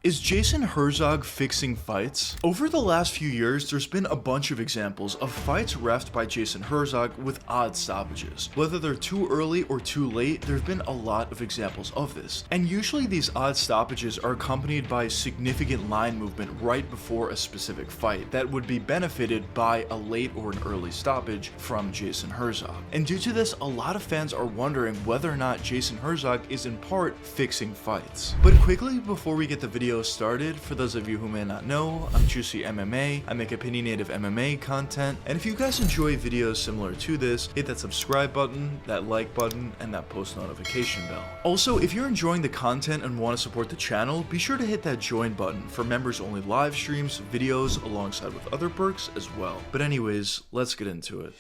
Is Jason Herzog fixing fights? Over the last few years, there's been a bunch of examples of fights refed by Jason Herzog with odd stoppages. Whether they're too early or too late, there've been a lot of examples of this. And usually these odd stoppages are accompanied by significant line movement right before a specific fight that would be benefited by a late or an early stoppage from Jason Herzog. And due to this, a lot of fans are wondering whether or not Jason Herzog is in part fixing fights. But quickly before we get the video started, for those of you who may not know, I'm JuicyMMA. I make opinionative MMA content, and if you guys enjoy videos similar to this, hit that subscribe button, that like button, and that post notification bell. Also, if you're enjoying the content and want to support the channel, be sure to hit that join button for members only live streams, videos, alongside with other perks as well. But anyways, let's get into it.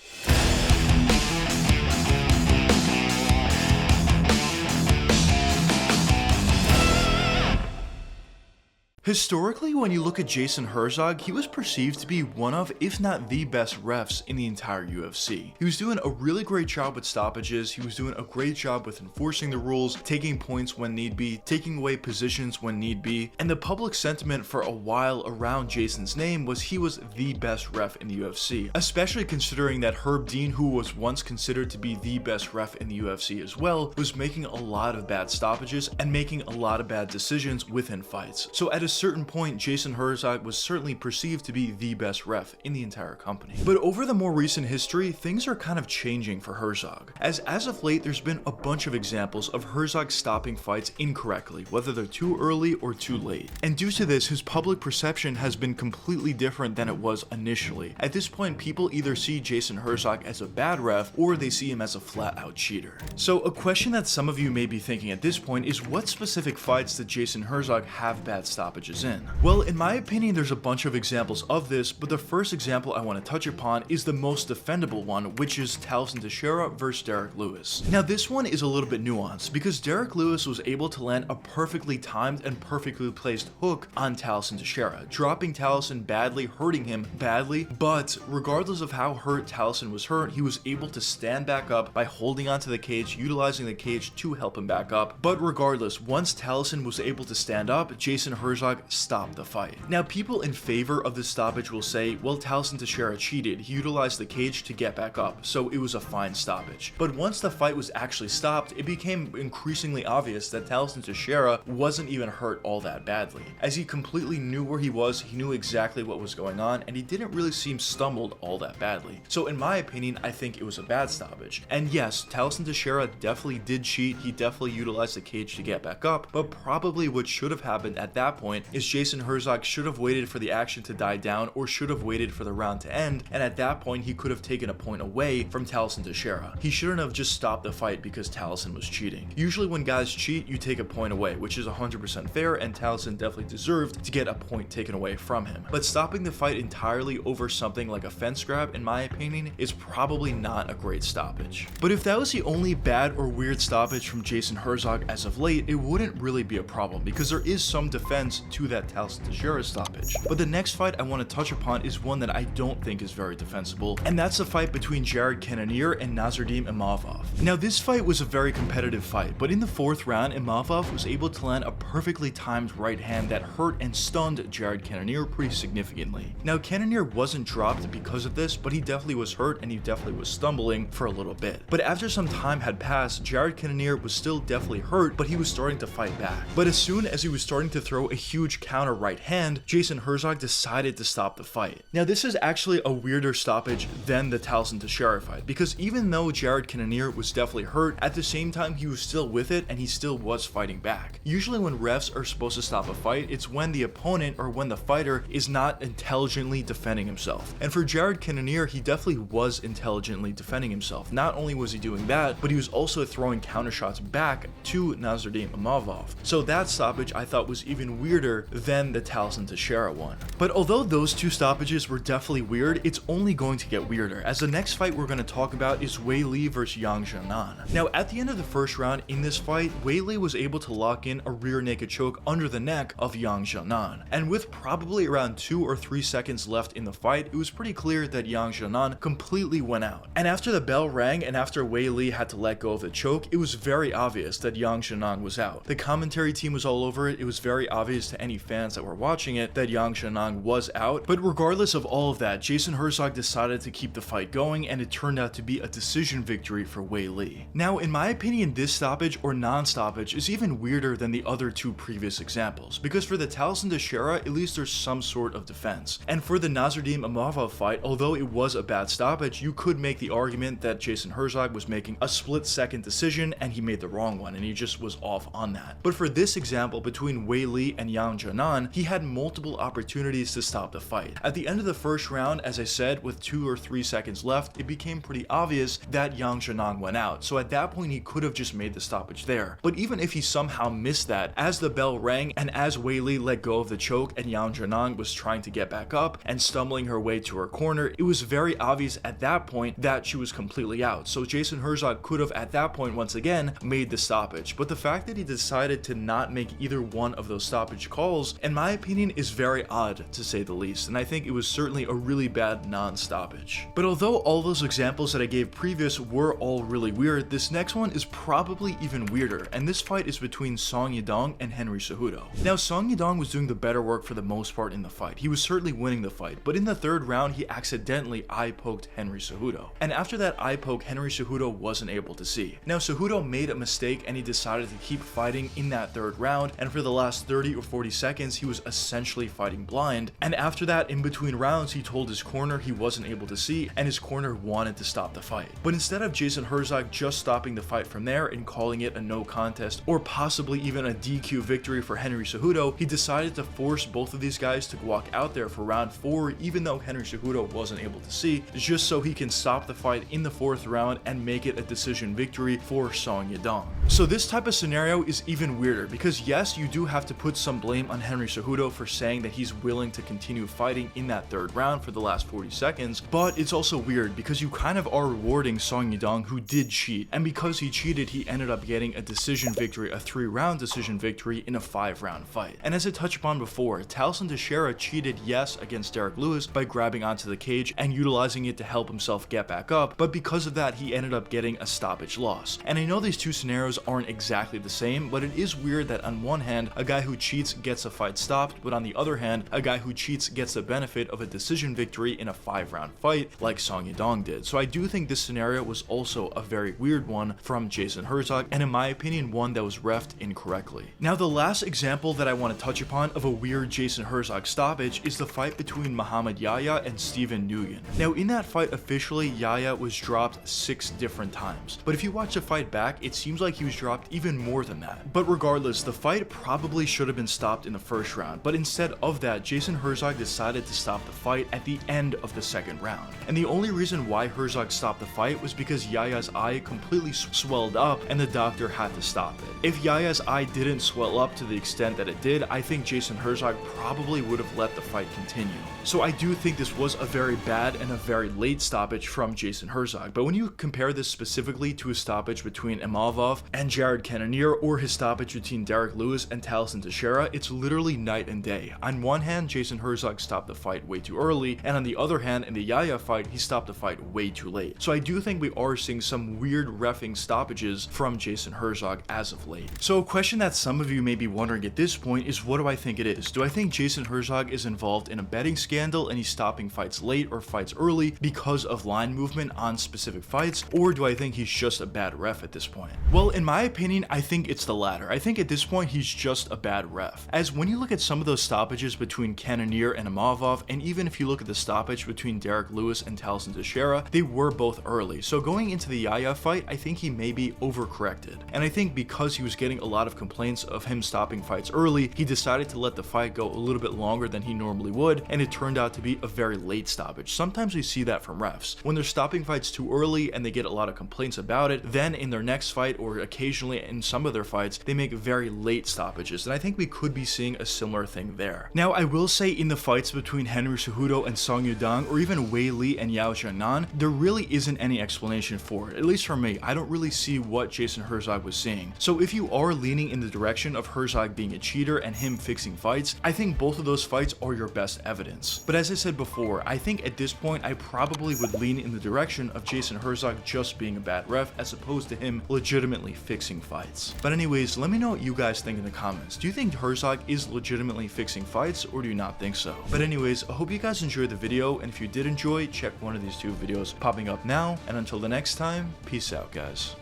Historically, when you look at Jason Herzog, he was perceived to be one of, if not the best refs in the entire UFC. He was doing a really great job with stoppages, he was doing a great job with enforcing the rules, taking points when need be, taking away positions when need be, and the public sentiment for a while around Jason's name was he was the best ref in the UFC, especially considering that Herb Dean, who was once considered to be the best ref in the UFC as well, was making a lot of bad stoppages and making a lot of bad decisions within fights. So at a certain point, Jason Herzog was certainly perceived to be the best ref in the entire company. But over the more recent history, things are kind of changing for Herzog, as of late there's been a bunch of examples of Herzog stopping fights incorrectly, whether they're too early or too late. And due to this, his public perception has been completely different than it was initially. At this point, people either see Jason Herzog as a bad ref or they see him as a flat-out cheater. So a question that some of you may be thinking at this point is, what specific fights did Jason Herzog have bad stoppages in? Well, in my opinion, there's a bunch of examples of this, but the first example I want to touch upon is the most defendable one, which is Taliesin Teixeira versus Derek Lewis. Now, this one is a little bit nuanced because Derek Lewis was able to land a perfectly timed and perfectly placed hook on Taliesin Teixeira, dropping Taliesin badly, hurting him badly, but regardless of how hurt Taliesin was hurt, he was able to stand back up by holding onto the cage, utilizing the cage to help him back up. But regardless, once Taliesin was able to stand up, Jason Herzog stopped the fight. Now, people in favor of this stoppage will say, well, Taliesin Teixeira cheated. He utilized the cage to get back up, so it was a fine stoppage. But once the fight was actually stopped, it became increasingly obvious that Taliesin Teixeira wasn't even hurt all that badly, as he completely knew where he was, he knew exactly what was going on, and he didn't really seem stumbled all that badly. So in my opinion, I think it was a bad stoppage. And yes, Taliesin Teixeira definitely did cheat, he definitely utilized the cage to get back up, but probably what should have happened at that point is Jason Herzog should have waited for the action to die down or should have waited for the round to end, and at that point he could have taken a point away from Taliesin Teixeira. He shouldn't have just stopped the fight because Taliesin was cheating. Usually when guys cheat, you take a point away, which is 100% fair, and Taliesin definitely deserved to get a point taken away from him. But stopping the fight entirely over something like a fence grab, in my opinion, is probably not a great stoppage. But if that was the only bad or weird stoppage from Jason Herzog as of late, it wouldn't really be a problem because there is some defense to that Taliesin Teixeira stoppage. But the next fight I want to touch upon is one that I don't think is very defensible, and that's the fight between Jared Cannonier and Nassourdine Imavov. Now, this fight was a very competitive fight, but in the fourth round, Imavov was able to land a perfectly timed right hand that hurt and stunned Jared Cannonier pretty significantly. Now, Cannonier wasn't dropped because of this, but he definitely was hurt and he definitely was stumbling for a little bit. But after some time had passed, Jared Cannonier was still definitely hurt, but he was starting to fight back. But as soon as he was starting to throw a huge counter right hand, Jason Herzog decided to stop the fight. Now, this is actually a weirder stoppage than the Taliesin Teixeira fight, because even though Jared Cannonier was definitely hurt, at the same time he was still with it and he still was fighting back. Usually when refs are supposed to stop a fight, it's when the opponent or when the fighter is not intelligently defending himself. And for Jared Cannonier, he definitely was intelligently defending himself. Not only was he doing that, but he was also throwing counter shots back to Nassourdine Imavov. So that stoppage I thought was even weirder than the Taliesin Teixeira one. But although those two stoppages were definitely weird, it's only going to get weirder, as the next fight we're going to talk about is Weili versus Yang Xiaonan. Now, at the end of the first round in this fight, Weili was able to lock in a rear naked choke under the neck of Yang Xiaonan, and with probably around 2 or 3 seconds left in the fight, it was pretty clear that Yang Xiaonan completely went out. And after the bell rang and after Weili had to let go of the choke, it was very obvious that Yang Xiaonan was out. The commentary team was all over it. It was very obvious to any fans that were watching it that Yang Xiaonang was out, but regardless of all of that, Jason Herzog decided to keep the fight going, and it turned out to be a decision victory for Wei Li. Now, in my opinion, this stoppage or non-stoppage is even weirder than the other two previous examples, because for the Taliesin Teixeira, at least there's some sort of defense. And for the Nasruddin Imavov fight, although it was a bad stoppage, you could make the argument that Jason Herzog was making a split-second decision and he made the wrong one, and he just was off on that. But for this example between Wei Li and Yang Xiaonan, he had multiple opportunities to stop the fight. At the end of the first round, as I said, with 2 or 3 seconds left, it became pretty obvious that Yang Xiaonan went out, so at that point he could have just made the stoppage there. But even if he somehow missed that, as the bell rang and as Wei Li let go of the choke and Yang Xiaonan was trying to get back up and stumbling her way to her corner, it was very obvious at that point that she was completely out. So Jason Herzog could have at that point once again made the stoppage. But the fact that he decided to not make either one of those stoppage calls, in my opinion, is very odd to say the least, and I think it was certainly a really bad non-stoppage. But although all those examples that I gave previous were all really weird, this next one is probably even weirder, and this fight is between Song Yadong and Henry Cejudo. Now, Song Yadong was doing the better work for the most part in the fight. He was certainly winning the fight, but in the third round he accidentally eye-poked Henry Cejudo, and after that eye poke, Henry Cejudo wasn't able to see. Now, Cejudo made a mistake and he decided to keep fighting in that third round, and for the last 30 or 40 seconds he was essentially fighting blind, and after that, in between rounds, he told his corner he wasn't able to see, and his corner wanted to stop the fight. But instead of Jason Herzog just stopping the fight from there and calling it a no contest or possibly even a DQ victory for Henry Cejudo, he decided to force both of these guys to walk out there for round 4, even though Henry Cejudo wasn't able to see, just so he can stop the fight in the 4th round and make it a decision victory for Song Yadong. So this type of scenario is even weirder because yes, you do have to put some blame on Henry Cejudo for saying that he's willing to continue fighting in that 3rd round for the last 40 seconds, but it's also weird because you kind of are rewarding Song Yadong, who did cheat, and because he cheated, he ended up getting a decision victory, a 3-round decision victory in a 5-round fight. And as I touched upon before, Taliesin Teixeira cheated, yes, against Derek Lewis by grabbing onto the cage and utilizing it to help himself get back up, but because of that, he ended up getting a stoppage loss. And I know these two scenarios aren't exactly the same, but it is weird that on one hand, a guy who cheats gets a fight stopped, but on the other hand, a guy who cheats gets the benefit of a decision victory in a 5-round fight like Song Yadong did. So I do think this scenario was also a very weird one from Jason Herzog, and in my opinion, one that was reffed incorrectly. Now, the last example that I want to touch upon of a weird Jason Herzog stoppage is the fight between Muhammad Yahya and Steven Nguyen. Now, in that fight, officially, Yahya was dropped 6 different times, but if you watch the fight back, it seems like he was dropped even more than that. But regardless, the fight probably should have been stopped in the 1st round, but instead of that, Jason Herzog decided to stop the fight at the end of the 2nd round. And the only reason why Herzog stopped the fight was because Yahya's eye completely swelled up and the doctor had to stop it. If Yahya's eye didn't swell up to the extent that it did, I think Jason Herzog probably would have let the fight continue. So I do think this was a very bad and a very late stoppage from Jason Herzog, but when you compare this specifically to a stoppage between Imavov and Jared Cannonier, or his stoppage between Derek Lewis and Taliesin Teixeira, it's literally night and day. On one hand, Jason Herzog stopped the fight way too early, and on the other hand, in the Yahya fight, he stopped the fight way too late. So I do think we are seeing some weird reffing stoppages from Jason Herzog as of late. So a question that some of you may be wondering at this point is, what do I think it is? Do I think Jason Herzog is involved in a betting scandal and he's stopping fights late or fights early because of line movement on specific fights, or do I think he's just a bad ref at this point? Well, in my opinion, I think it's the latter. I think at this point he's just a bad ref, as when you look at some of those stoppages between Cannonier and Imavov, and even if you look at the stoppage between Derek Lewis and Taliesin Teixeira, they were both early. So going into the Yahya fight, I think he may be overcorrected, and I think because he was getting a lot of complaints of him stopping fights early, he decided to let the fight go a little bit longer than he normally would, and it turned out to be a very late stoppage. Sometimes we see that from refs. When they're stopping fights too early and they get a lot of complaints about it, then in their next fight, or occasionally in some of their fights, they make very late stoppages, and I think we could be seeing a similar thing there. Now, I will say in the fights between Henry Cejudo and Song Yadong, or even Wei Li and Yao Jianan, there really isn't any explanation for it. At least for me, I don't really see what Jason Herzog was seeing. So if you are leaning in the direction of Herzog being a cheater and him fixing fights, I think both of those fights are your best evidence. But as I said before, I think at this point I probably would lean in the direction of Jason Herzog just being a bad ref as opposed to him legitimately fixing fights. But anyways, let me know what you guys think in the comments. Do you think Herzog Herzog is legitimately fixing fights, or do you not think so? But anyways, I hope you guys enjoyed the video, and if you did enjoy, check one of these two videos popping up now, and until the next time, peace out guys.